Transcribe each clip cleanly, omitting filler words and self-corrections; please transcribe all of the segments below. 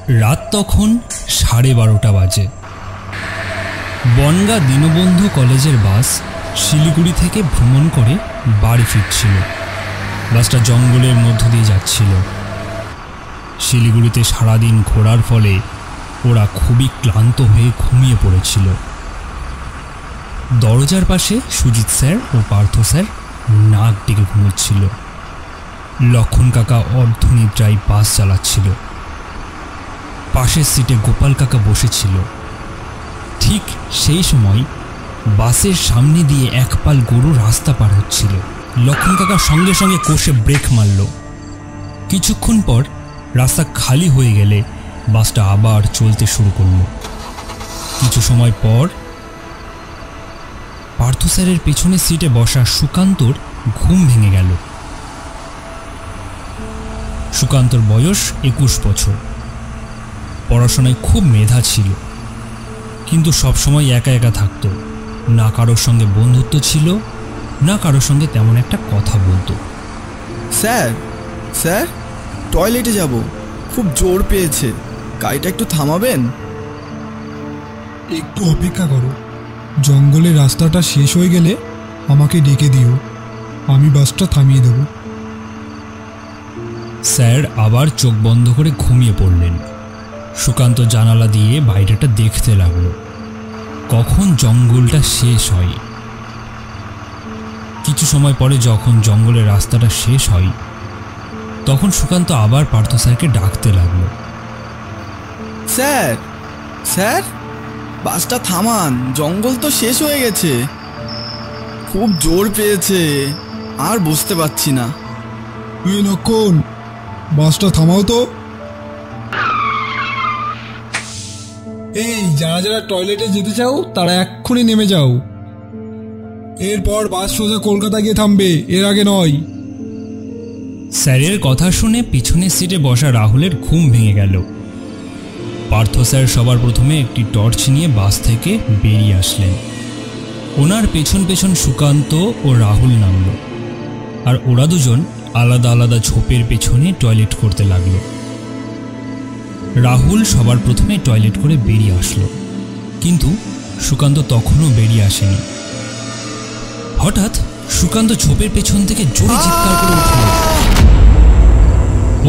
রাত তখন 12:30 বাজে। বনগাঁ দীনবন্ধু কলেজের বাস শিলিগুড়ি থেকে ভ্রমণ করে বাড়ি ফিরছিল। বাসটা জঙ্গলের মধ্য দিয়ে যাচ্ছিল। শিলিগুড়িতে সারাদিন ঘোরার ফলে ওরা খুবই ক্লান্ত হয়ে ঘুমিয়ে পড়েছিল। দরজার পাশে সুজিত স্যার ও পার্থ স্যার নাক ডেকে ঘুমোচ্ছিল। লক্ষণ কাকা অর্ধনিদ্রায় বাস চালাচ্ছিল। পাশের সিটে গোপাল কাকা বসেছিল। ঠিক সেই সময় বাসের সামনে দিয়ে এক পাল গরু রাস্তা পার হচ্ছিল। লক্ষণ কাকা সঙ্গে সঙ্গে কষে ব্রেক মারল। কিছুক্ষণ পর রাস্তা খালি হয়ে গেলে বাসটা আবার চলতে শুরু করল। কিছু সময় পর পার্থ স্যারের পেছনের সিটে বসা সুকান্তর ঘুম ভেঙে গেল। সুকান্তর বয়স 21 বছর। পড়াশোনায় খুব মেধা ছিল, কিন্তু সবসময় একা একা থাকত। না কারোর সঙ্গে বন্ধুত্ব ছিল, না কারোর সঙ্গে তেমন একটা কথা বলতো। স্যার স্যার টয়লেটে যাব, খুব জোর পেয়েছে, গাড়িটা একটু থামাবেন? একটু অপেক্ষা করো, জঙ্গলের রাস্তাটা শেষ হয়ে গেলে আমাকে ডেকে দিও, আমি বাসটা থামিয়ে দেব। স্যার আবার চোখ বন্ধ করে ঘুমিয়ে পড়লেন। সুকান্ত জানালা দিয়ে বাইরেটা দেখতে লাগলো, কখন জঙ্গলটা শেষ হয়। কিছু সময় পরে যখন জঙ্গলের রাস্তাটা শেষ হয়, তখন সুকান্ত আবার পার্থ স্যারকে ডাকতে লাগলো। স্যার স্যার বাসটা থামান, জঙ্গল তো শেষ হয়ে গেছে, খুব জোর পেয়েছে, আর বুঝতে পারছি না। এই লক্ষণ, বাসটা থামাও তো। এই যারা যারা টয়লেটে যেতে চাও তারা এক্ষুনি নেমে যাও, এরপর বাস সোজা কলকাতা গিয়ে থামবে, এর আগে নয়। স্যারের কথা শুনে পিছনের সিটে বসা রাহুলের ঘুম ভেঙে গেল। পার্থ স্যার সবার প্রথমে একটি টর্চ নিয়ে বাস থেকে বেরিয়ে আসলেন। ওনার পেছন পেছন সুকান্ত ও রাহুল নামল, আর ওরা দুজন আলাদা আলাদা ঝোপের পেছনে টয়লেট করতে লাগলো। রাহুল সবার প্রথমে টয়লেট করে বেরিয়ে আসলো, কিন্তু সুকান্ত তখনও বেরিয়ে আসেনি। হঠাৎ সুকান্ত ঝোপের পেছন থেকে জোরে চিৎকার করে উঠল।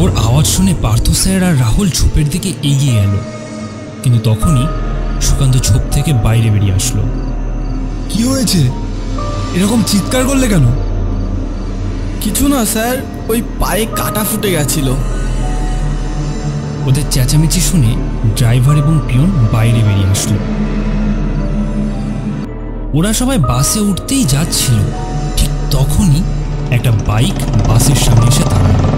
ওর আওয়াজ শুনে পার্থ স্যার আর রাহুল ঝোপের দিকে এগিয়ে গেল, কিন্তু তখনই সুকান্ত ঝোপ থেকে বাইরে বেরিয়ে আসলো। কি হয়েছে, এরকম চিৎকার করলে কেন? কিছু না স্যার, ওই পায়ে কাটা ফুটে গেছিল। ওদের চেঁচামেচি শুনে ড্রাইভার এবং পিয়ন বাইরে বেরিয়ে আসলো। ওরা সবাই বাসে উঠতেই যাচ্ছিল, ঠিক তখনই একটা বাইক বাসের সামনে এসে দাঁড়ালো।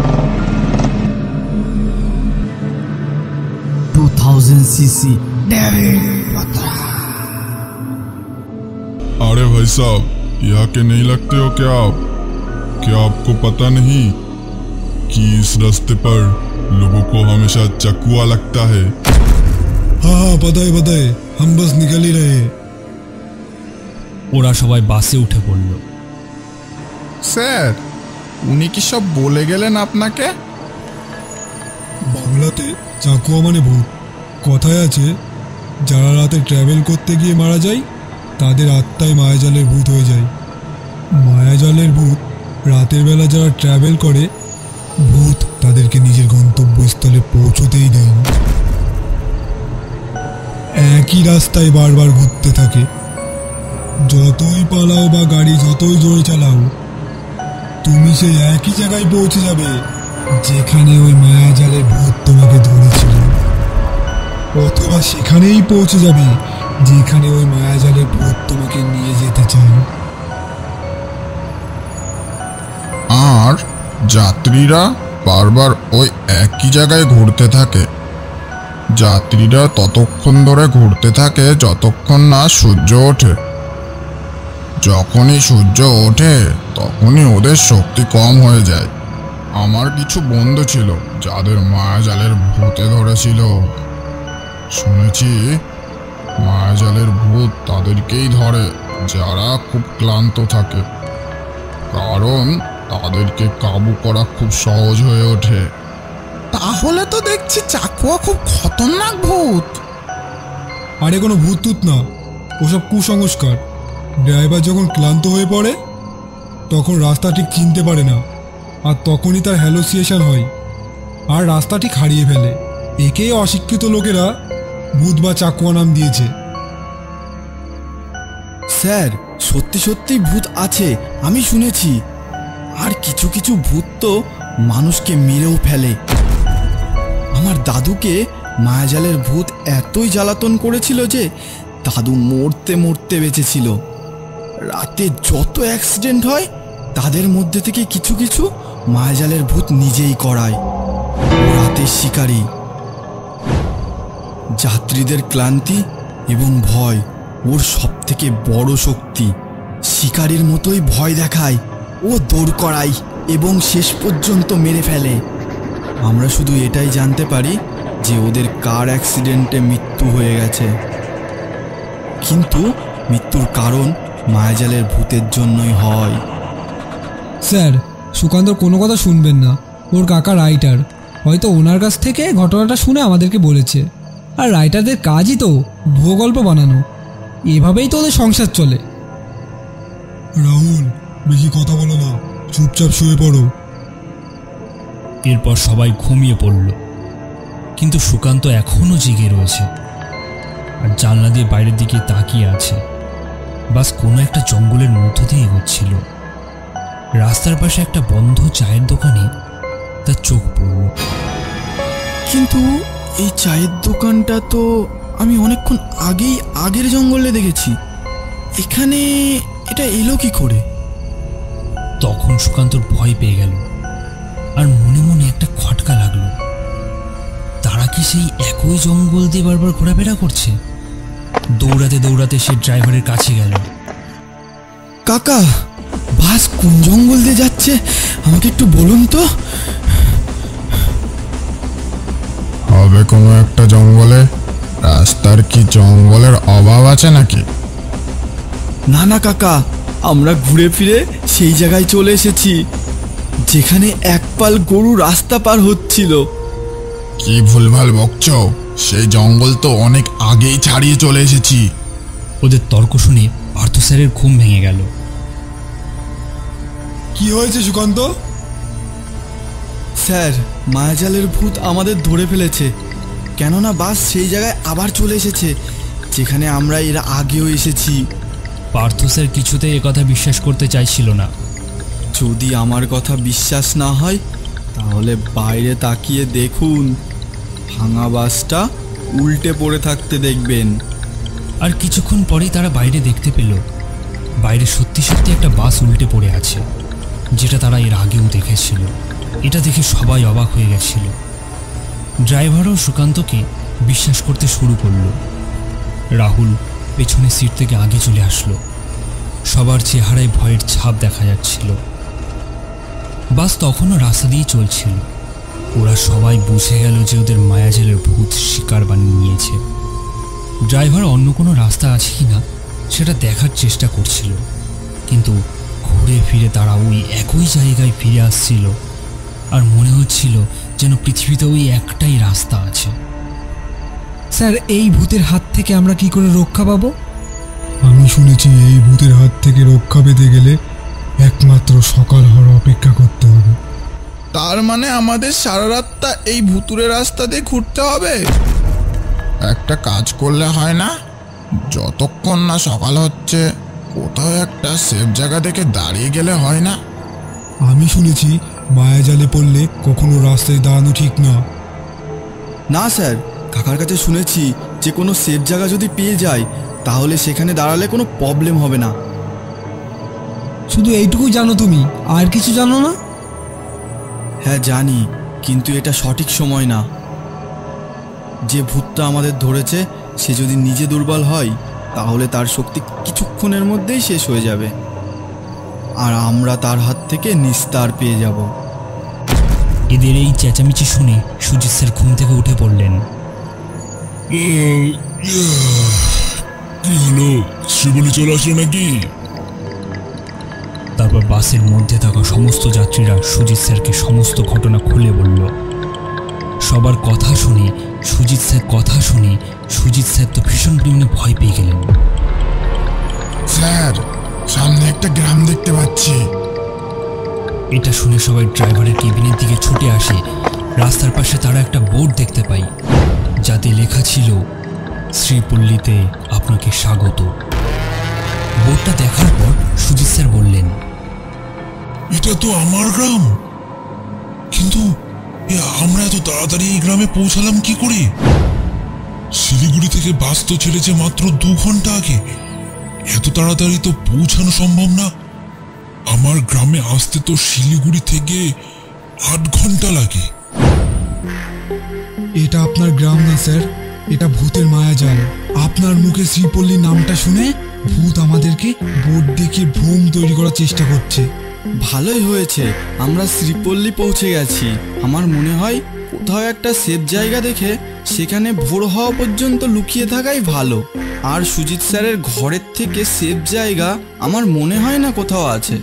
2000 सीसी। अरे भाई साहब, यहाँ के नहीं लगते हो क्या आप? क्या आपको पता नहीं कि इस रास्ते पर लोगों को हमेशा चकुआ लगता है? हाँ पता है, हम बस निकल ही रहे। ওরা সবাই বাসে উঠে পড়ল। স্যার, উনি কি সব বলে গেলেন আপনাকে? বাংলাতে চাকুয়া মানে ভূত। কথায় আছে, যারা রাতে ট্র্যাভেল করতে গিয়ে মারা যায় তাদের আত্মায় মায়াজালের ভূত হয়ে যায়। মায়াজালের ভূত রাতের বেলা যারা ট্র্যাভেল করে, ভূত তাদেরকে নিজের গন্তব্যস্থলে পৌঁছতেই দেয় না। একই রাস্তায় বারবার ঘুরতে থাকে। যতই পালাও বা গাড়ি যতই জোরে চালাও, তুমি সেই একই জায়গায় পৌঁছে যাবে যেখানে ওই মায়াজালের ভূত তোমাকে ধরেছিল, অথবা সেখানেই পৌঁছে যাবে যেখানে ওই মায়াজালের ভূত তোমাকে নিয়ে যেতে চায়। আর যাত্রীরা বারবার ওই একই জায়গায় ঘুরতে থাকে। যাত্রীরা ততক্ষণ ধরে ঘুরতে থাকে যতক্ষণ না সূর্য ওঠে। যখনই সূর্য ওঠে তখনই ওদের শক্তি কম হয়ে যায়। আমার কিছু বন্ধু ছিল যাদের মায়াজালের ভূতে ধরেছিল। শুনেছি মায়াজালের ভূত তাদেরকেই ধরে যারা খুব ক্লান্ত থাকে, কারণ তাদেরকে কাবু করা খুব সহজ হয়ে ওঠে। তাহলে তো দেখছি চাকুয়া খুব খতরনাক ভূত। আরে কোনো ভূত টুত না, ওসব কুসংস্কার। ড্রাইভার যখন ক্লান্ত হয়ে পড়ে তখন রাস্তা ঠিক চিনতে পারে না, আর তখনই তার হ্যালোসিয়েশন হয় আর রাস্তা ঠিক হারিয়ে ফেলে। একেই অশিক্ষিত লোকেরা ভূত বা চাকুয়া নাম দিয়েছে। স্যার, সত্যি সত্যি ভূত আছে, আমি শুনেছি। আর কিছু কিছু ভূত তো মানুষকে মেরেও ফেলে। আমার দাদুকে মায়াজালের ভূত এতই জ্বালাতন করেছিল যে দাদু মরতে মরতে বেঁচেছিল। রাতে যত অ্যাক্সিডেন্ট হয় তাদের মধ্যে থেকে কিছু কিছু মায়াজালের ভূত নিজেই করায়। রাতের শিকারী, যাত্রীদের ক্লান্তি এবং ভয় ওর সব থেকে বড় শক্তি। শিকারীর মতোই ভয় দেখায়, ও দৌড় করায় এবং শেষ পর্যন্ত মেরে ফেলে। আমরা শুধু এটাই জানতে পারি যে ওদের কার অ্যাক্সিডেন্টে মৃত্যু হয়ে গেছে, কিন্তু মৃত্যুর কারণ মায়াজালের ভূতের জন্যই হয়। স্যার, সুকান্তর কোনো কথা শুনবেন না। ওর কাকা রাইটার, হয়তো ওনার কাছ থেকে ঘটনাটা শুনে আমাদেরকে বলেছে। আর রাইটারদের কাজই তো ভুয়ো গল্প বানানো। এভাবেই তো ওদের সংসার চলে। রাহুল, বেশি কথা বলো না, চুপচাপ শুয়ে পড়ো। এরপর সবাই ঘুমিয়ে পড়ল, কিন্তু সুকান্ত এখনও জেগে রয়েছে আর জানলা দিয়ে বাইরের দিকে তাকিয়ে আছে। বাস কোনো একটা জঙ্গলের মধ্য দিয়ে এগোচ্ছিল। রাস্তার পাশে একটা বন্ধ চায়ের দোকানে তার চোখ পড়ল। কিন্তু এই চায়ের দোকানটা তো আমি অনেকক্ষণ আগেই আগের জঙ্গলে দেখেছি। এখানে এটা এলো কি করে? তখন সুকান্তর ভয় পেয়ে গেল আর মনে মনে একটা খটকা লাগলো। তারা কি সেই একই জঙ্গল দিয়ে বারবার ঘোরাফেরা করছে? দৌড়াতে দৌড়াতে সে ড্রাইভারের কাছে গেল। কাকা, বাস কোন জঙ্গল দিয়ে যাচ্ছে আমাকে একটু বলুন তো। হবে কোনো একটা জঙ্গলে। রাস্তার কি জঙ্গলের অভাব আছে নাকি? না না কাকা, আমরা ঘুরে ফিরে সেই জায়গায় চলে এসেছি যেখানে এক পাল গরু রাস্তা পার হচ্ছিল। কি ভুলভাল বকছো? সেই জঙ্গল তো অনেক আগেই ছাড়িয়ে চলে এসেছি। ওদের তর্ক শুনে পার্থ স্যারের ঘুম ভেঙে গেল। কি হয়েছে সুকান্ত? স্যার, মায়াজালের ভূত আমাদের ধরে ফেলেছে। কেননা বাস সেই জায়গায় আবার চলে এসেছে যেখানে আমরা এর আগেও এসেছি। পার্থ স্যার কিছুতেই একথা বিশ্বাস করতে চাইছিল না। যদি আমার কথা বিশ্বাস না হয় তাহলে বাইরে তাকিয়ে দেখুন, ভাঙা বাসটা উল্টে পড়ে থাকতে দেখবেন। আর কিছুক্ষণ পরেই তারা বাইরে দেখতে পেল বাইরে সত্যি সত্যি একটা বাস উল্টে পড়ে আছে, যেটা তারা এর আগেও দেখেছিল। এটা দেখে সবাই অবাক হয়ে গেছিল। ড্রাইভারও সুকান্তকে বিশ্বাস করতে শুরু করলো। রাহুল পেছনের সিট থেকে আগে চলে আসলো। সবার চেহারায় ভয়ের ছাপ দেখা যাচ্ছিল। বাস তখনও রাস্তা দিয়ে চলছিল। ওরা সবাই বুঝে গেল যে ওদের মায়াজালের ভূত শিকার বানিয়ে নিয়েছে। ড্রাইভার অন্য কোনো রাস্তা আছে কিনা সেটা দেখার চেষ্টা করছিল, কিন্তু ঘুরে ফিরে তারা ওই একই জায়গায় ফিরে আসছিল। আর মনে হচ্ছিল যেন পৃথিবীতে ওই একটাই রাস্তা আছে। স্যার, এই ভূতের হাত থেকে আমরা কি করে রক্ষা পাবো? আমি শুনেছি এই ভূতের হাত থেকে রক্ষা পেতে গেলে একমাত্র সকাল হওয়ার অপেক্ষা করতে হবে। তার মানে আমাদের সারা রাতটা এই ভুতুরে রাস্তা দিয়ে ঘুরতে হবে? একটা কাজ করলে হয় না? যতক্ষণ না সকাল হচ্ছে কোথাও একটা সেফ জায়গা দেখে দাঁড়িয়ে গেলে হয় না? আমি শুনেছি মায়াজালে পড়লে কখনো রাস্তায় দাঁড়ানো ঠিক না। না স্যার, কাকার কাছে শুনেছি যে কোনো সেফ জায়গা যদি পেয়ে যায় তাহলে সেখানে দাঁড়ালে কোনো প্রবলেম হবে না। শুধু এইটুকুই জানো তুমি, আর কিছু জানো না? হ্যাঁ জানি, কিন্তু এটা সঠিক সময় না। যে ভূতটা আমাদের ধরেছে সে যদি নিজে দুর্বল হয় তাহলে তার শক্তি কিছুক্ষণের মধ্যেই শেষ হয়ে যাবে, আর আমরা তার হাত থেকে নিস্তার পেয়ে যাব। এদের এই চেঁচামেচি শুনে সুজিত স্যার ঘুম থেকে উঠে পড়লেন। কি হলো, শিবলি চলে আসলো নাকি? তারপর বাসের মধ্যে থাকা সমস্ত যাত্রীরা সুজিত স্যারকে সমস্ত ঘটনা খুলে বলল। সবার কথা শুনে সুজিত স্যার তো ভীষণ পরিমাণে ভয় পেয়ে গেলেন। স্যার, সামনে একটা গ্রাম দেখতে পাচ্ছি। এটা শুনে সবাই ড্রাইভারের কেবিনের দিকে ছুটে আসে। রাস্তার পাশে তারা একটা বোর্ড দেখতে পায়, যাতে লেখা ছিল শ্রীপল্লীতে আপনাকে স্বাগত। বোর্ডটা দেখার পর সুজিত স্যার বললেন, এটা তো আমার গ্রাম, কিন্তু আমরা এত তাড়াতাড়ি এই গ্রামে পৌঁছালাম কি করে? শিলিগুড়ি থেকে বাস তো ছেড়েছে মাত্র 2 ঘন্টা আগে। এত তাড়াতাড়ি তো পৌঁছানো সম্ভব না। আমার গ্রামে আসতে তো শিলিগুড়ি থেকে 8 ঘন্টা লাগে। এটা আপনার গ্রাম না স্যার, এটা ভূতের মায়াজাল। আপনার মুখে শ্রীপল্লী নামটা শুনে ভূত আমাদেরকে বোর্ড দেখিয়ে ভ্রম তৈরি করার চেষ্টা করছে। ভালোই হয়েছে আমরা শ্রীপল্লী পৌঁছে গেছি। আমার মনে হয় কোথাও একটা সেফ জায়গা দেখে সেখানে ভোর হওয়া পর্যন্ত লুকিয়ে থাকাই ভালো। আর সুজিত স্যারের ঘরের থেকে সেফ জায়গা আমার মনে হয় না কোথাও আছে।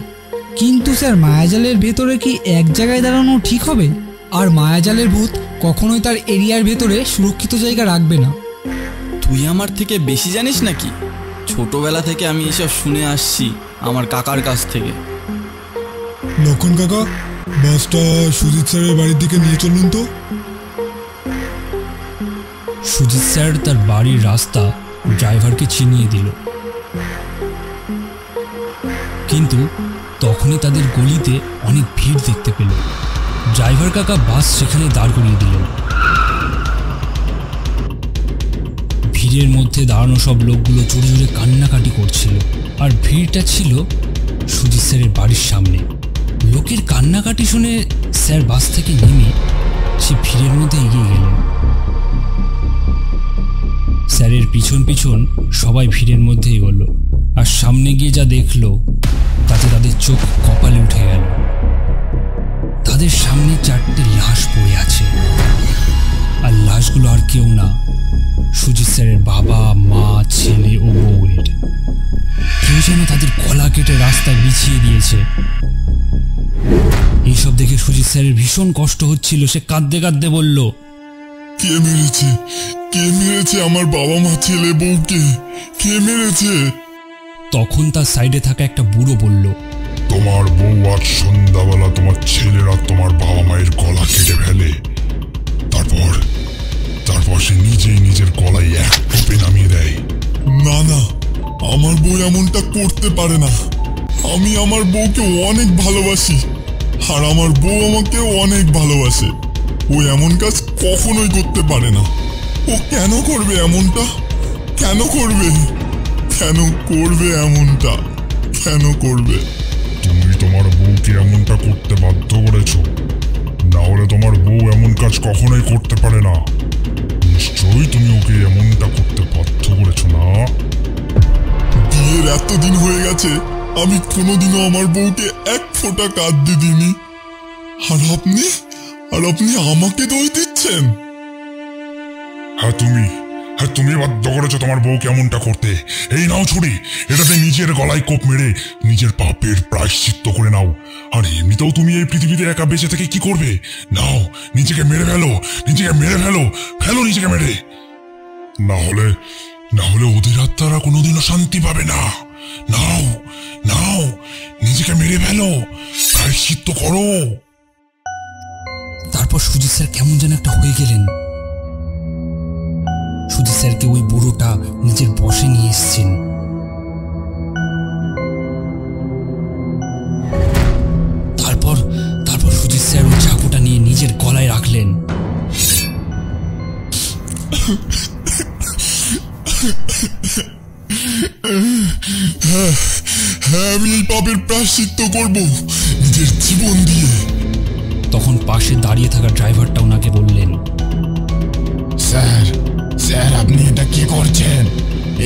কিন্তু স্যার, মায়াজালের ভেতরে কি এক জায়গায় দাঁড়ানো ঠিক হবে? আর মায়াজালের ভূত কখনোই তার এরিয়ার ভেতরে সুরক্ষিত জায়গা রাখবে না। তুই আমার থেকে বেশি জানিস নাকি? ছোটবেলা থেকে আমি এসব শুনে আসছি আমার কাকার কাছ থেকে। লক্ষণ কাকা, বাসটা সুজিত স্যারের বাড়ির দিকে নিয়ে চলুন তো। সুজিত স্যার তার বাড়ির রাস্তা ড্রাইভারকে চিনিয়ে দিল, কিন্তু তখনই তাদের গলিতে অনেক ভিড় দেখতে পেল। ড্রাইভার কাকা বাস সেখানে দাঁড় করিয়ে দিলেন। ভিড়ের মধ্যে দাঁড়ানো সব লোকগুলো জোরে জোরে কান্নাকাটি করছিল, আর ভিড়টা ছিল সুজিত স্যারের বাড়ির সামনে। লোকের কান্নাকাটি শুনে স্যার বাস থেকে নেমে সে ভিড়ের মধ্যে এগিয়ে গেলেন। স্যারের পিছন পিছন সবাই ভিড়ের মধ্যে এগোলো, আর সামনে গিয়ে যা দেখলো তাতে তাদের চোখ কপালে উঠে গেল। তাদের সামনে 4টে লাশ পড়ে আছে, আর লাশগুলো আর কেউ না, সুজিত স্যারের বাবা, মা, ছেলে ও বউয়ের। কেউ যেন তাদের গলা কেটে রাস্তায় বিছিয়ে দিয়েছে। এইসব দেখে সুজিত স্যারের ভীষণ কষ্ট হচ্ছিল। সে কাঁদতে কাঁদতে বলল, কে মেরেছে? কে মেরেছে আমার বাবা, মা, ছেলে, বউকে? কে মেরেছে? তখন তার সাইডে থাকা একটা বুড়ো বলল, তোমার বউ আজ সন্ধ্যাবেলা তোমার ছেলেরা তোমার বাবা মায়ের গলা কেটে ফেলে। তারপর সে নিজেই নিজের গলায় এক টোপে নামিয়ে দেয়। না না, আমার বউ এমনটা করতে পারে না। আমি আমার বউকে অনেক ভালোবাসি, আর আমার বউ আমাকে অনেক ভালোবাসে। ও এমন কাজ কখনোই করতে পারে না। ও কেন করবে এমনটা? কেন করবে? কেন করবে এমনটা? কেন করবে? তুমি তোমার বউকে এমনটা করতে বাধ্য করেছো, না হলে তোমার বউ এমন কাজ কখনোই করতে পারে না। নিশ্চয়ই তুমি ওকে এমনটা করতে বাধ্য করেছো, না? বিয়ের এতদিন হয়ে গেছে, আমি কোনোদিনও আমার বউকে এক ফোঁটা কাঁদতে দিইনি, আর আপনি আমাকে দোষ দিচ্ছেন? হ্যাঁ, তুমি বাধ্য করেছো তোমার বউকে এমনটা করতে। এই নাও ছুরি, এটাতে নিজের গলায় কোপ মেরে নিজের পাপের প্রায়শ্চিত্ত করে নাও। আর এমনিতেও তুমি এই পৃথিবীতে একা বেঁচে থেকে কি করবে? নাও, নিজেকে মেরে ফেলো, নিজেকে মেরে। না হলে ওদের আত্মারা কোনোদিনও শান্তি পাবে না। নাও, নিজেকে মেরে ফেলো, প্রায়শ্চিত্ত করো। তারপর সুজিত স্যার কেমন যেন একটা হয়ে গেলেন। সুজিত স্যারকে ওই বুড়োটা নিজের বশে নিয়ে এসছেন। তারপর সুজিত স্যার ওই চাকুটা নিয়ে নিজের গলায় রাখলেন। হ্যাঁ, আমি এই পাপের প্রায়শ্চিত্ত করব নিজের জীবন দিয়ে। তখন পাশে দাঁড়িয়ে থাকা ড্রাইভারটা ওনাকে বললেন, স্যার আপনি এটা কি করছেন?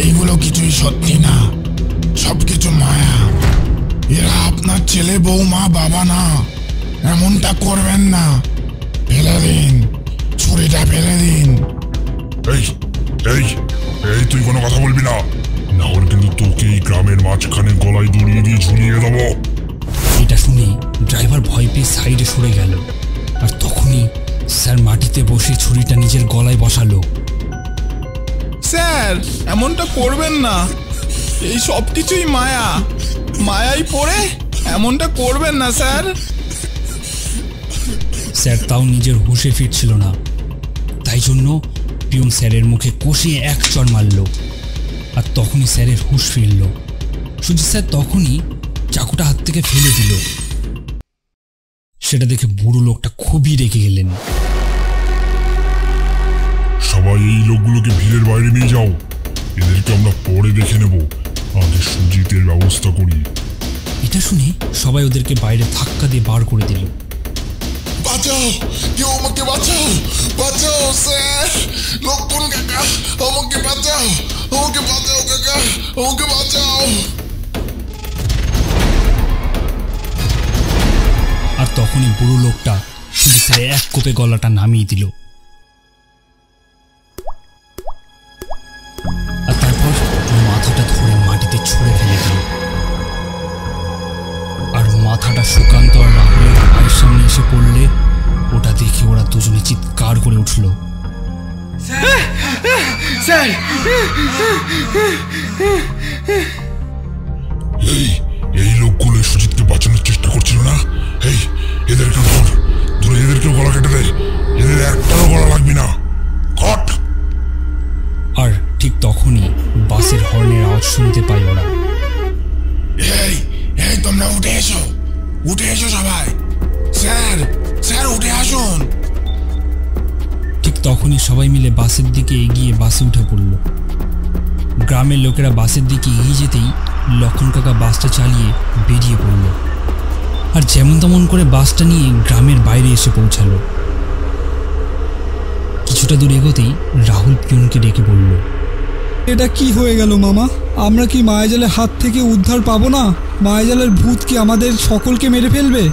এইগুলো কিছুই সত্যি না, সবকিছু মায়া। এরা আপনার ছেলে, বউ, মা, বাবা না। এমনটা করবেন না। ফেলে দিন, ছুরিটা ফেলে দিন। এই তুই কোনো কথা বলবি না, না হলে কিন্তু তোকে এই গ্রামের মাঝখানে গলায় দড়িয়ে দিয়ে ঝুলিয়ে দেবো। এটা শুনে ড্রাইভার ভয় পেয়ে সাইডে সরে গেল। আর তখনই স্যার স্যার মাটিতে বসে ছুরিটা নিজের গলায় বসালো। স্যার, এমনটা করবেন না। এই সব কিছুই মায়া, মায়াই পড়ে এমনটা করবেন না স্যার। স্যার তাও নিজের হুঁশে ফিরছিল না, তাই জন্য পিয়ন স্যারের মুখে কষিয়ে এক চড় মারল। আর তখনই স্যারের হুঁশ ফিরল। সুজিত স্যার তখনই চাকুটা হাত থেকে ফেলে দিল। সেটা দেখে বুড়ো লোকটা খুবই রেগে গেলেন। সবাই এই লোকগুলোকে ভিড়ের বাইরে নিয়ে যাও, এদেরকে আমরা পরে দেখে নেব, আগে সুজিতের ব্যবস্থা করি। এটা শুনে সবাই ওদেরকে বাইরে ধাক্কা দিয়ে বার করে দিল। বাঁচাও, কেউ আমাকে বাঁচাও, বাঁচাও স্যার, লক্ষণ কাকা, আমাকে বাঁচাও, আমাকে বাঁচাও কাকা, আমাকে বাঁচাও। আর তখনই বুড়ো লোকটা সুজিত স্যারের এক কোপে গলাটা নামিয়ে দিল। আর তারপর মাথাটা ধরে মাটিতে ছুঁড়ে ফেলে দিল। আর মাথাটা সুকান্ত আর রাহুলের ভাইয়ের সামনে এসে পড়লে ওটা দেখে ওরা দুজনে চিৎকার করে উঠল। স্যার, এই লোকগুলো সুজিতকে বাঁচানোর চেষ্টা করছিল না? এই এদেরকে ধর, ধরে এদেরকেও গলা কেটে দেয়, এদের একটারও গলা লাগবে না, কট। আর ঠিক তখনই বাসের হর্নের আওয়াজ শুনতে পায় ওরা। এই এই তোমরা উঠে এসো, উঠে এসো সবাই। স্যার, স্যার উঠে আসুন। ঠিক তখনই সবাই মিলে বাসের দিকে এগিয়ে বাসে উঠে পড়ল। গ্রামের লোকেরা বাসের দিকে এগিয়ে যেতেই লক্ষণ কাকা বাসটা চালিয়ে বেরিয়ে পড়ল। আর যেমন তেমন করে বাসটা নিয়ে গ্রামের বাইরে এসে পৌঁছালো। কিছুটা দূর এগোতেই রাহুল পিয়নকে ডেকে বলল, এটা কি হয়ে গেল মামা? আমরা কি মায়াজালের হাত থেকে উদ্ধার পাবো না? মায়াজালের ভূত কি আমাদের সকলকে মেরে ফেলবে?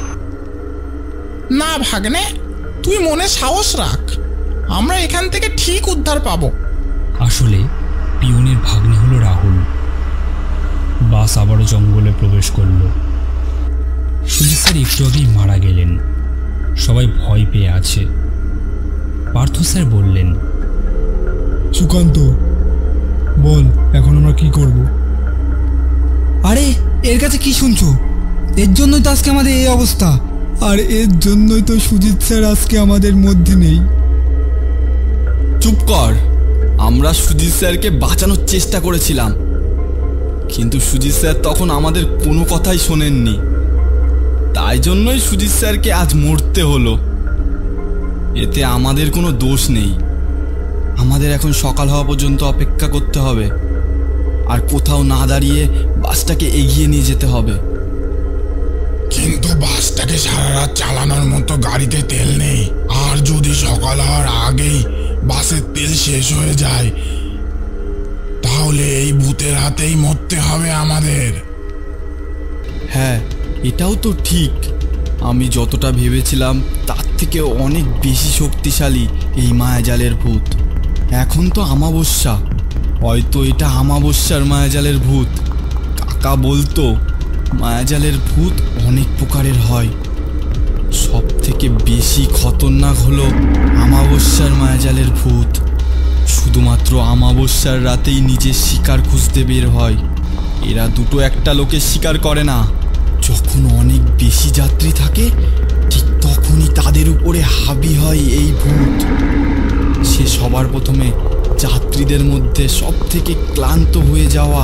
না ভাগ্নে, তুই মনে সাহস রাখ, আমরা এখান থেকে ঠিক উদ্ধার পাবো। আসলে পিয়নের ভাগ্নে হলো রাহুল। বাস আবারও জঙ্গলে প্রবেশ করল। সুজিত স্যার একটু আগেই মারা গেলেন। সবাই ভয় পেয়ে আছে। পার্থ স্যার বললেন, সুকান্ত, বল এখন আমরা কি করব? আরে এর কাছে কি শুনছো? এর জন্যই তো আজকে আমাদের এই অবস্থা। আর এর জন্যই তো সুজিত স্যার আজকে আমাদের মধ্যে নেই। চুপ কর। আমরা সুজিত স্যারকে বাঁচানোর চেষ্টা করেছিলাম, কিন্তু সুজিত স্যার তখন আমাদের কোনো কথাই শোনেননি। তাই জন্যই সুজিত স্যারকে আজ মরতে হলো। এতে আমাদের কোনো দোষ নেই। আমাদের এখন সকাল হওয়া পর্যন্ত অপেক্ষা করতে হবে, আর কোথাও না দাঁড়িয়ে বাসটাকে এগিয়ে নিয়ে যেতে হবে। কিন্তু বাসটাকে সারা রাত চালানোর মতো গাড়িতে তেল নেই। আর যদি সকাল হওয়ার আগেই বাসের তেল শেষ হয়ে যায়, তাহলে এই ভূতের হাতেই মরতে হবে আমাদের। হ্যাঁ, এটাও তো ঠিক। আমি যতটা ভেবেছিলাম তার থেকে অনেক বেশি শক্তিশালী এই মায়াজালের ভূত। এখন তো অমাবস্যা, হয়তো এটা অমাবস্যার মায়াজালের ভূত। কাকা বলতো মায়াজালের ভূত অনেক প্রকারের হয়, সব থেকে বেশি খতরনাক হলো অমাবস্যার মায়াজালের ভূত। শুধুমাত্র অমাবস্যার রাতেই নিজের শিকার খুঁজতে বের হয়। এরা দুটো একটা লোকের শিকার করে না। যখন অনেক বেশি যাত্রী থাকে ঠিক তখনই তাদের উপরে হাবি হয় এই ভূত। সে সবার প্রথমে যাত্রীদের মধ্যে সব থেকে ক্লান্ত হয়ে যাওয়া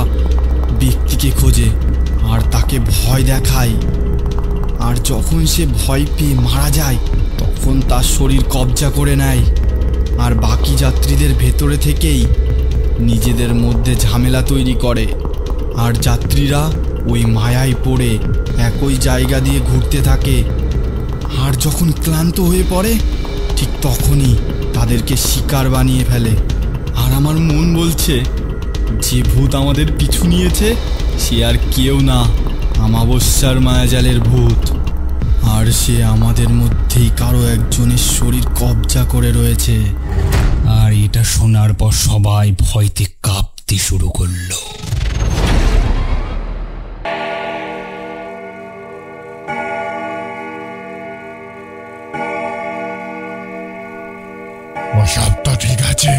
ব্যক্তিকে খোঁজে আর তাকে ভয় দেখায়। আর যখন সে ভয় পেয়ে মারা যায় তখন তার শরীর কবজা করে নেয়, আর বাকি যাত্রীদের ভেতরে থেকেই নিজেদের মধ্যে ঝামেলা তৈরি করে। আর যাত্রীরা ওই মায়ায় পড়ে একই জায়গা দিয়ে ঘুরতে থাকে। আর যখন ক্লান্ত হয়ে পড়ে ঠিক তখনই তাদেরকে শিকার বানিয়ে ফেলে। আর আমার মন বলছে যে ভূত আমাদের পিছু নিয়েছে সে আর কেউ না, অমাবস্যার মায়াজালের ভূত। আর সে আমাদের মধ্যেই কারো একজনের শরীর কবজা করে রয়েছে। আর এটা শোনার পর সবাই ভয়তে কাঁপতে শুরু করলো। সব তো ঠিক আছে,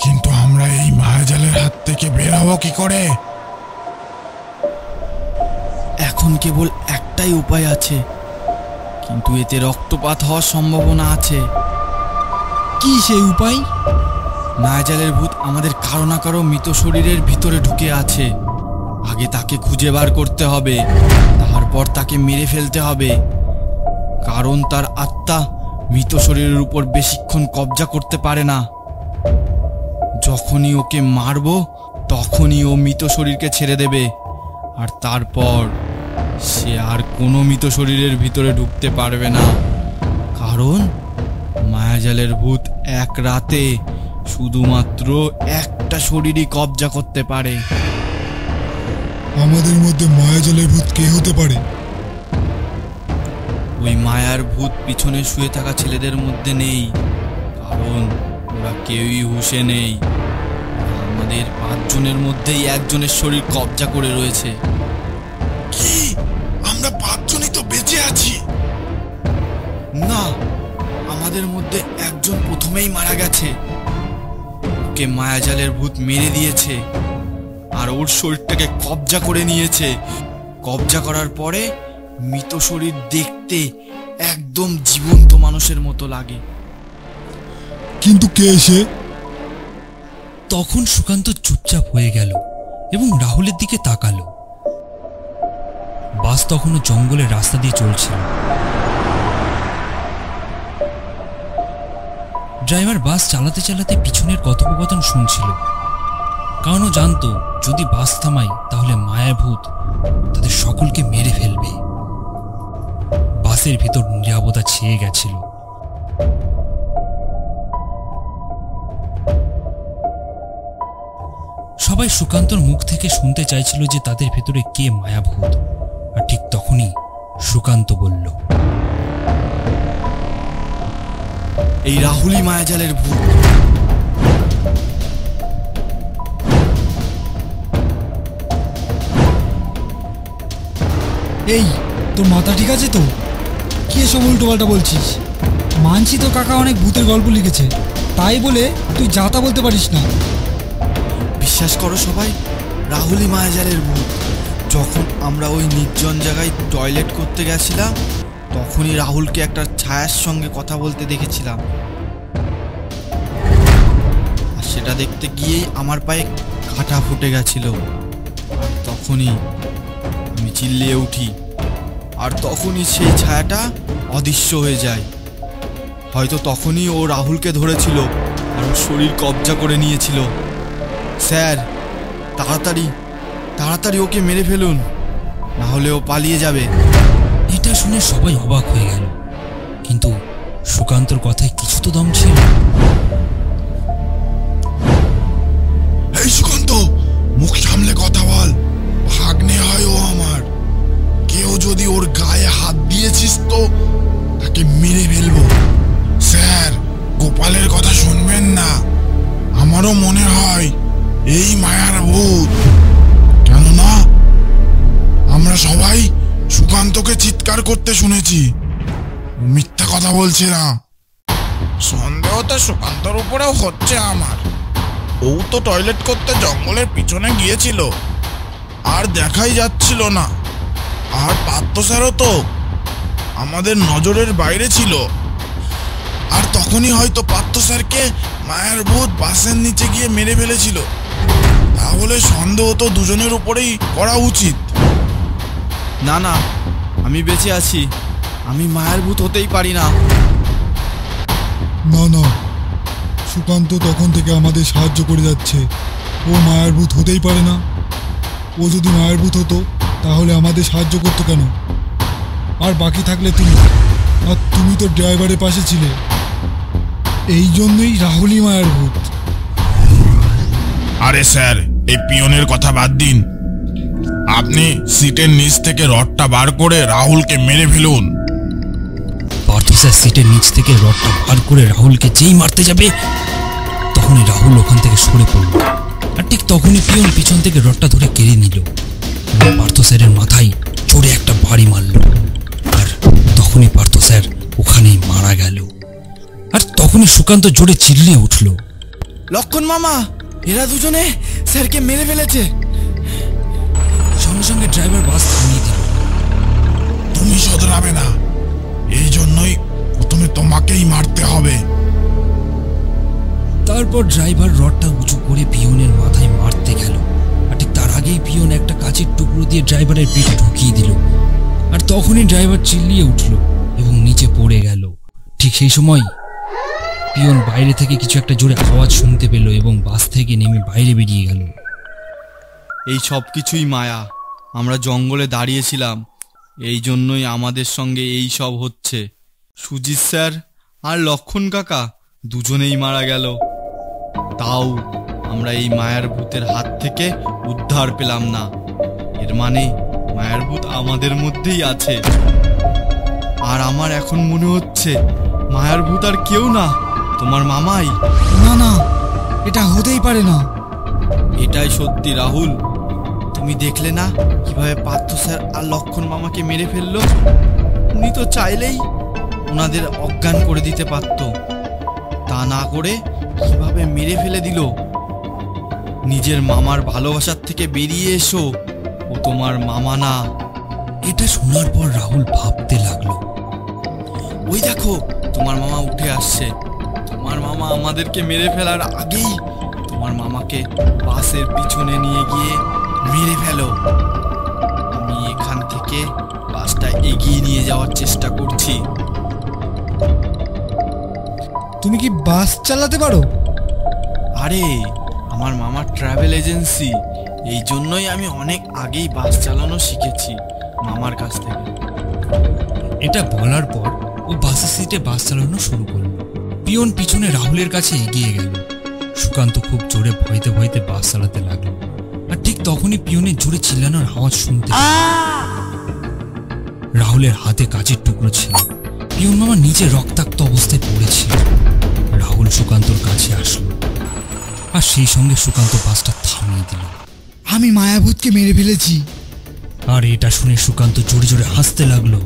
কিন্তু আমরা এই মায়াজালের হাত থেকে বের হবো কি করে? এখন কেবল একটাই উপায় আছে, কিন্তু এতে রক্তপাত হওয়ার সম্ভাবনা আছে। কি সেই উপায়? মায়াজালের ভূত আমাদের কারো না কারো মৃত শরীরের ভিতরে ঢুকে আছে। আগে তাকে খুঁজে বার করতে হবে, তারপর তাকে মেরে ফেলতে হবে, কারণ তার আত্মা মৃত শরীরের উপর বেশিক্ষণ কবজা করতে পারে না। যখনই ওকে মারবো তখনই ও মৃত শরীরকে ছেড়ে দেবে, আর তারপর সে আর কোনো মৃত শরীরের ভিতরে ঢুকতে পারবে না, কারণ মায়াজালের ভূত এক রাতে শুধুমাত্র একটা শরীরই কবজা করতে পারে। আমাদের মধ্যে মায়াজালের ভূত কে হতে পারে? ওই মায়ার ভূত পিছনে শুয়ে থাকা ছেলেদের মধ্যে নেই, কারণ ওরা কেউই হুঁশে নেই। আমাদের 5 জনের মধ্যেই একজনের শরীর কবজা করে রয়েছে। কি, আমরা 5 জনই তো বেঁচে আছি? না, আমাদের মধ্যে একজন প্রথমেই মারা গেছে। ওকে মায়াজালের ভূত মেরে দিয়েছে আর ওর শরীরটাকে কবজা করে নিয়েছে। কবজা করার পরে মৃত শরীর দেখতে একদম জীবন্ত মানুষের মতো লাগে। কিন্তু কে সে? তখন সুকান্ত চুপচাপ হয়ে গেল এবং রাহুলের দিকে তাকালো। বাস তখনও জঙ্গলের রাস্তা দিয়ে চলছিল। ড্রাইভার বাস চালাতে চালাতে পিছনের কথোপকথন শুনছিল, কারণ ও জানতো যদি বাস থামায় তাহলে মায়াভূত তাদের সকলকে মেরে ফেলবে। বাসের ভিতর নীরবতা ছেয়ে গেছিল। সবাই সুকান্তর মুখ থেকে শুনতে চাইছিল যে তাদের ভেতরে কে মায়াভূত, আর ঠিক তখনই সুকান্ত বলল, এই রাহুলই মায়াজালের ভূত। এই, তোর মাথা ঠিক আছে তো? কি এসব উল্টোপাল্টা বলছিস? মানছি তো কাকা অনেক ভূতের গল্প লিখেছে, তাই বলে তুই যা তা বলতে পারিস না। বিশ্বাস করো সবাই, রাহুলই মায়াজালের ভূত। যখন আমরা ওই নির্জন জায়গায় টয়লেট করতে গেছিলাম, তখনই রাহুলকে একটা ছায়ার সঙ্গে কথা বলতে দেখেছিলাম, আর সেটা দেখতে গিয়েই আমার পায়ে কাঁটা ফুটে গেছিল। আর তখনই আমি চিল্লিয়ে উঠি, আর তখনই সেই ছায়াটা অদৃশ্য হয়ে যায়। হয়তো তখনই ও রাহুলকে ধরেছিল আর ওর শরীর কবজা করে নিয়েছিল। স্যার, তাড়াতাড়ি তাড়াতাড়ি ওকে মেরে ফেলুন, না হলে ও পালিয়ে যাবে। এটা শুনে সবাই অবাক হয়ে গেল, কিন্তু সুকান্তর কথায় কিছু তো দম ছিল। এই সুকান্ত, মুখ সামলে কথা বল। ভাগ্নে হয় ও আমার। কেউ যদি ওর গায়ে হাত দিয়েছিস তো তাকে মেরে ফেলবো। স্যার, গোপালের কথা শুনবেন না। আমারও মনে হয় এই মায়ার ভূত। কেননা আমরা সবাই সুকান্তকে চিৎকার করতে শুনেছি। ও মিথ্যা কথা বলছে না। সন্দেহ তো সুকান্তর উপরেও হচ্ছে আমার। ও তো টয়লেট করতে জঙ্গলের পিছনে গিয়েছিল, আর দেখাই যাচ্ছিল না। আর পার্থ স্যারও তো আমাদের নজরের বাইরে ছিল। আর তখনই হয়তো পার্থ স্যারকে মায়ার ভূত বাসের নিচে গিয়ে মেরে ফেলেছিল। তাহলে সন্দেহ তো দুজনের উপরেই করা উচিত। না না, আমি বেঁচে আছি, আমি মায়ার ভূত হতেই পারি না। না না, সুকান্ত তখন থেকে আমাদের সাহায্য করে যাচ্ছে। ও মায়ার ভূত হতেই পারে না। ও যদি মায়ার ভূত হতো তাহলে আমাদের সাহায্য করতো কেন? আর বাকি থাকলে তুমি, আর তুমি তো ড্রাইভারের পাশে ছিলে। এই জন্যই রাহুলই মায়ার ভূত। আরে স্যার, এই পিয়নের কথা বাদ দিন। আপনি সিটের নিচ থেকে রডটা বার করে রাহুলকে মেরে ফেলুন। পার্থ স্যার সিটের নিচ থেকে রডটা বার করে রাহুলকে যেই মারতে যাবে, তখনই রাহুল ওখান থেকে সরে পড়ল। আর ঠিক তখনই পিয়ন পিছন থেকে রডটা ধরে কেড়ে নিল এবং পার্থ স্যারের মাথায় জোরে একটা বাড়ি মারল। আর তখনই পার্থ স্যার ওখানেই মারা গেল। আর তখনই সুকান্ত জোরে চিল্লিয়ে উঠল, লক্ষণ মামা, এরা দুজনে স্যারকে মেরে ফেলেছে। সঙ্গে সঙ্গে ড্রাইভার বাস থামিয়ে দিল। তুমি শোধরাবে না, এই জন্যই প্রথমে তোমাকেই মারতে হবে। তারপর ড্রাইভার রডটা উঁচু করে পিয়নের মাথায় মারতে গেল, আর ঠিক তার আগেই পিয়ন একটা কাচের টুকরো দিয়ে ড্রাইভারের পেটে ঢুকিয়ে দিল। আর তখনই ড্রাইভার চিল্লিয়ে উঠল এবং নিচে পড়ে গেল। ঠিক সেই সময় পিয়ন বাইরে থেকে কিছু একটা জোরে আওয়াজ শুনতে পেল এবং বাস থেকে নেমে বাইরে বেরিয়ে গেল। এই সব কিছুই মায়া। আমরা জঙ্গলে দাঁড়িয়েছিলাম, এই জন্যই আমাদের সঙ্গে এই সব হচ্ছে। সুজিত স্যার আর লক্ষণ কাকা দুজনেই মারা গেল। তাও আমরা এই মায়ার ভূতের হাত থেকে উদ্ধার পেলাম না। এর মানে মায়ার ভূত আমাদের মধ্যেই আছে। আর আমার এখন মনে হচ্ছে মায়ার ভূত আর কেউ না, তোমার মামাই। না না, এটা হতেই পারে না। এটাই সত্যি রাহুল। তুমি দেখলে না কিভাবে পার্থ স্যার আর লক্ষণ মামাকে মেরে ফেললো? উনি তো চাইলেই ওনাদের অজ্ঞান করে দিতে পারত, তা না করে কিভাবে মেরে ফেলে দিল। নিজের মামার ভালোবাসার থেকে বেরিয়ে এসো, ও তোমার মামা না। এটা শোনার পর রাহুল ভাবতে লাগলো, ওই দেখো তোমার মামা উঠে আসছে। তোমার মামা আমাদেরকে মেরে ফেলার আগেই তোমার মামাকে বাসের পিছনে নিয়ে গিয়ে মেরে ফেলো। আমি এখান থেকে বাসটা এগিয়ে নিয়ে যাওয়ার চেষ্টা করছি। তুমি কি বাস চালাতে পারো? আরে আমার মামার ট্রাভেল এজেন্সি, এই জন্যই আমি অনেক আগেই বাস চালানো শিখেছি মামার কাছ থেকে। এটা বলার পর ও বাসের সিটে বাস চালানো শুরু করল। পিয়ন পিছনে রাহুলের কাছে এগিয়ে গেল। সুকান্ত খুব জোরে ভয়তে ভয়তে বাস চালাতে লাগলো। আর ঠিক তখনই পিয়নের জোরে চিল্লানোর আওয়াজ শুনতে রাহুলের হাতে কাচের টুকরো ছিল। পিয়ন মামা নিচে রক্তাক্ত অবস্থায় পড়েছিল। রাহুল সুকান্তর কাছে আসলো, আর সেই সঙ্গে সুকান্ত বাসটা থামিয়ে দিল। আমি মায়াভূতকে মেরে ফেলেছি। আর এটা শুনে সুকান্ত জোরে জোরে হাসতে লাগলো।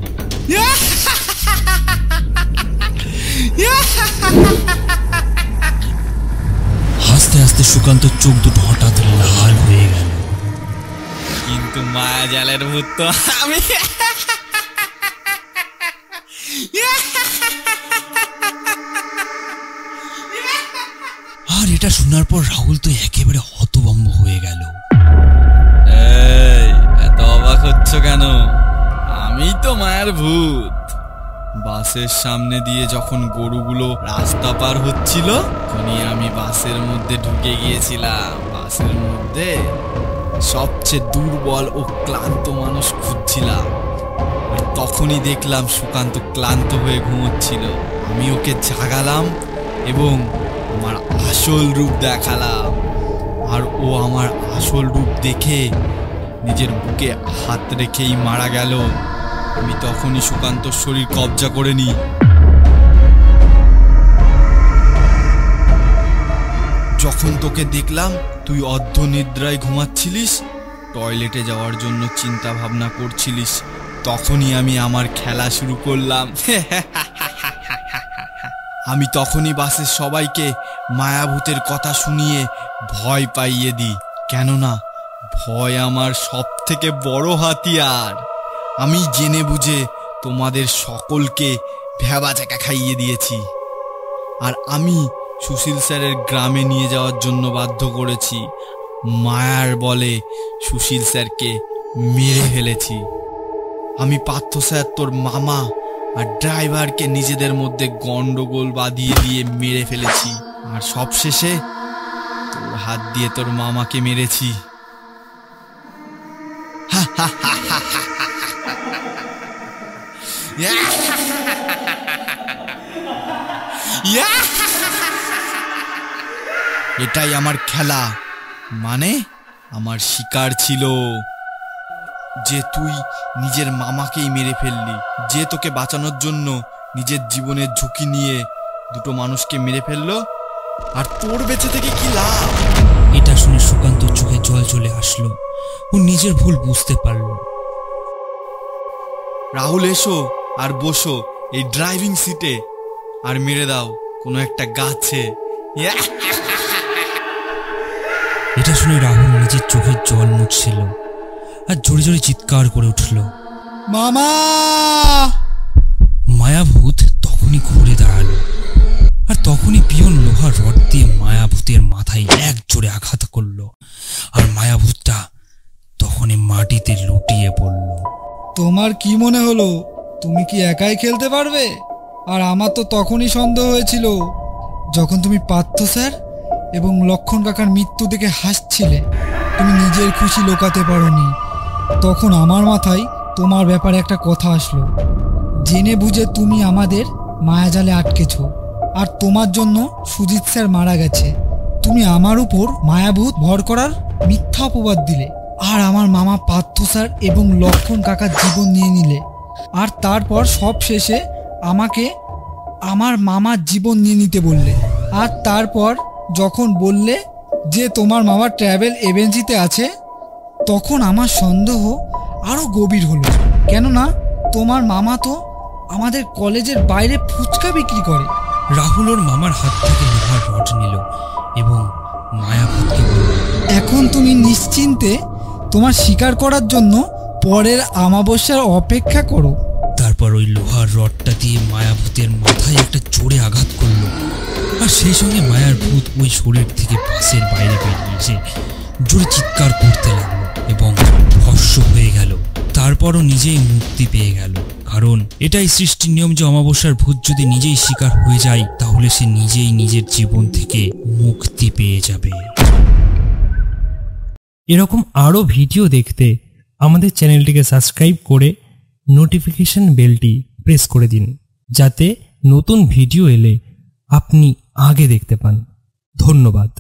হাসতে হাসতে সুকান্তর চোখ দুটো হঠাৎ লাল হয়ে গেল। কিন্তু মায়া জালের ভূত তো আমি। আর এটা শোনার পর রাহুল তো একেবারে হতভম্ব হয়ে গেল। এই এত অবাক হচ্ছ কেন? আমি তো মায়ার ভূত। বাসের সামনে দিয়ে যখন গরুগুলো রাস্তা পার হচ্ছিল, তখনই আমি বাসের মধ্যে ঢুকে গিয়েছিলাম। বাসের মধ্যে সবচেয়ে দুর্বল ও ক্লান্ত মানুষ খুঁজছিলাম। আর তখনই দেখলাম সুকান্ত ক্লান্ত হয়ে ঘুমোচ্ছিল। আমি ওকে জাগালাম এবং আমার আসল রূপ দেখালাম। আর ও আমার আসল রূপ দেখে নিজের বুকে হাত রেখেই মারা গেল। আমি তখনই সুকান্তর শরীর কবজা করে নিই। যখন তোকে দেখলাম তুই অর্ধনিদ্রায় ঘুমাচ্ছিলিস, টয়লেটে যাওয়ার জন্য চিন্তা ভাবনা করছিলিস, তখনই আমি আমার খেলা শুরু করলাম। আমি তখনই বাসের সবাইকে মায়াভূতের কথা শুনিয়ে ভয় পাইয়ে দিই, কেননা ভয় আমার সব থেকে বড় হাতিয়ার। আমি জেনে বুঝে তোমাদের সকলকে ভ্যাবাচাকা খাইয়ে দিয়েছি। আর আমি সুশীল স্যারের গ্রামে নিয়ে যাওয়ার জন্য বাধ্য করেছি। মায়ার বলে সুশীল স্যারকে মেরে ফেলেছি। আমি পার্থ স্যার, তোর মামা আর ড্রাইভারকে নিজেদের মধ্যে গন্ডগোল বাঁধিয়ে দিয়ে মেরে ফেলেছি। আর সবশেষে তোর হাত দিয়ে তোর মামাকে মেরেছি। এটাই আমার খেলা, মানে আমার শিকার ছিল। যে তুই নিজের মামাকেই মেরে ফেললি, যে তোকে বাঁচানোর জন্য নিজের জীবনের ঝুঁকি নিয়ে দুটো মানুষকে মেরে ফেললো, আর তোর বেঁচে থেকে কি লাভ? এটা শুনে সুকান্তর চোখে জল চলে আসলো। ও নিজের ভুল বুঝতে পারলো। রাহুল, এসো আর বসো এই ড্রাইভিং সিটে, আর মেরে দাও কোনো একটা গাছে। এটা শুনে রাহুল নিজের চোখের জল মুছছিল আর জোরে জোরে চিৎকার করে উঠল, মামা! মায়াভূত তখনই ঘুরে দাঁড়ালো আর তখনই পিয়ন লোহার রড দিয়ে মায়াভূতের মাথায় এক জোরে আঘাত করলো আর মায়াভূতটা তখনই মাটিতে লুটিয়ে পড়ল। তোমার কি মনে হলো তুমি কি একাই খেলতে পারবে? আর আমার তো তখনই সন্দেহ হয়েছিল যখন তুমি পার্থ স্যার এবং লক্ষণ কাকার মৃত্যু দেখে হাসছিলে। তুমি নিজের খুশি লোকাতে পারোনি। তখন আমার মাথায় তোমার ব্যাপারে একটা কথা আসলো। জেনে বুঝে তুমি আমাদের মায়াজালে আটকেছো আর তোমার জন্য সুজিত স্যার মারা গেছে। তুমি আমার উপর মায়াভূত ভর করার মিথ্যা অপবাদ দিলে আর আমার মামা পার্থ স্যার এবং লক্ষণ কাকার জীবন নিয়ে নিলে। আর তারপর সব শেষে আমাকে আমার মামার জীবন নিয়ে নিতে বললে। আর তারপর যখন বললে যে তোমার মামা ট্রাভেল এজেন্সিতে আছে, তখন আমার সন্দেহ আরও গভীর হলো। কেননা তোমার মামা তো আমাদের কলেজের বাইরে ফুচকা বিক্রি করে। রাহুল ওর মামার হাত থেকে লোহার রড নিল এবং মায়াভূতকে বলল, এখন তুমি নিশ্চিন্তে তোমার শিকার করার জন্য পরের অমাবস্যার অপেক্ষা করো। তারপর ওই লোহার রডটা দিয়ে মায়াভূতের মাথায় একটা জোরে আঘাত করলো আর সেই সঙ্গে মায়ার ভূত ওই শরীর থেকে পাশের বাইরে বেরিয়ে এসে জোরে চিৎকার করতে লাগলো এবং ভস্ম হয়ে গেল। তারপরও নিজেই মুক্তি পেয়ে গেল, কারণ এটাই সৃষ্টির নিয়ম যে অমাবস্যার ভূত যদি নিজেই শিকার হয়ে যায় তাহলে সে নিজেই নিজের জীবন থেকে মুক্তি পেয়ে যাবে। এরকম আরও ভিডিও দেখতে আমাদের চ্যানেলটিকে সাবস্ক্রাইব করে নোটিফিকেশন বেলটি প্রেস করে দিন, যাতে নতুন ভিডিও এলে আপনি আগে দেখতে পান। ধন্যবাদ।